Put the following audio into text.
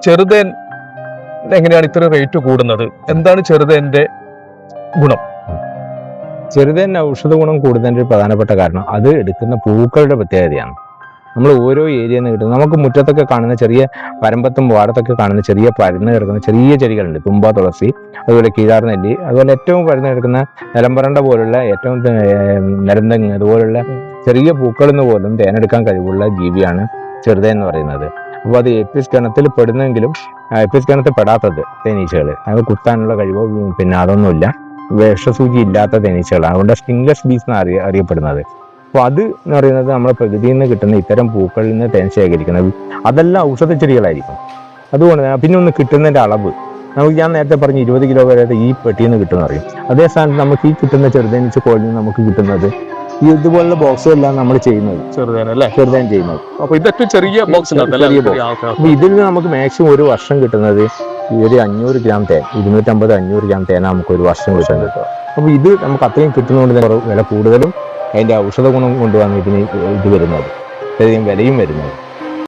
ചെറുതേൻ എങ്ങനെയാണ് ഇത്ര റേറ്റ് കൂടുന്നത്? എന്താണ് ചെറുതേന്റെ ഗുണം? ചെറുതേൻ ഔഷധ ഗുണം കൂടുന്നതിൻ്റെ ഒരു പ്രധാനപ്പെട്ട കാരണം അത് എടുക്കുന്ന പൂക്കളുടെ പ്രത്യേകതയാണ്. നമ്മൾ ഓരോ ഏരിയയിൽ നിന്ന് കിട്ടുന്നത്, നമുക്ക് മുറ്റത്തൊക്കെ കാണുന്ന ചെറിയ പരമ്പത്തും വാടത്തൊക്കെ കാണുന്ന ചെറിയ പരന്ന് കിടക്കുന്ന ചെറിയ ചെടികളുണ്ട്. തുമ്പ, തുളസി, അതുപോലെ കീഴാർനെല്ലി, അതുപോലെ ഏറ്റവും പരന്ന് കിടക്കുന്ന നിലമ്പറണ്ട പോലുള്ള ഏറ്റവും നിരന്തങ്ങ് അതുപോലുള്ള ചെറിയ പൂക്കളിൽ നിന്ന് പോലും തേനെടുക്കാൻ കഴിവുള്ള ജീവിയാണ് ചെറുതേൻ എന്ന് പറയുന്നത്. അപ്പോൾ അത് എപ്പിസ് ഗണത്തിൽ പെടുന്നെങ്കിലും എപ്പിസ് ഗണത്തിൽ പെടാത്തത് തേനീച്ചകൾ, അത് കുത്താനുള്ള കഴിവോ പിന്നെ അതൊന്നുമില്ല, വിഷസൂചി ഇല്ലാത്ത തേനീച്ചകളാണ്. അതുകൊണ്ട് സ്റ്റിംഗ്ലെസ് ബീസ് എന്നാണ് അറിയപ്പെടുന്നത്. അപ്പോൾ അത് എന്ന് പറയുന്നത് നമ്മുടെ പ്രകൃതിയിൽ നിന്ന് കിട്ടുന്ന ഇത്തരം പൂക്കളിൽ നിന്ന് തേൻ ശേഖരിക്കുന്നത് അതെല്ലാം ഔഷധ ചെടികളായിരിക്കും. അതുകൊണ്ട് പിന്നെ ഒന്ന് കിട്ടുന്നതിൻ്റെ അളവ് നമുക്ക്, ഞാൻ നേരത്തെ പറഞ്ഞ് 20 കിലോ വരെ ഈ പെട്ടിയിൽ നിന്ന് കിട്ടുമെന്ന് പറയും. അതേ സ്ഥാനത്ത് നമുക്ക് ഈ കിട്ടുന്ന ചെറുതേനീച്ച കോളിൽ നിന്ന് നമുക്ക് കിട്ടുന്നത് ഈ ഇതുപോലുള്ള ബോക്സുകളെല്ലാം നമ്മൾ ചെയ്യുന്നത് ചെറുതേൻ ചെയ്യുന്നത്. അപ്പൊ ഇതൊക്കെ ചെറിയ ബോക്സ്. അപ്പൊ ഇതിൽ നിന്ന് നമുക്ക് മാക്സിമം ഒരു വർഷം കിട്ടുന്നത് ഈ ഒരു 500 ഗ്രാം തേൻ, 250-500 ഗ്രാം തേന നമുക്ക് ഒരു വർഷം കിട്ടുന്നത്. അപ്പൊ ഇത് നമുക്ക് അത്രയും കിട്ടുന്നതുകൊണ്ട് തന്നെ വില കൂടുതലും അതിന്റെ ഔഷധ ഗുണം കൊണ്ടുവന്ന് ഇതിന് ഇത് വരുന്നത്, അധികം വിലയും വരുന്നത്.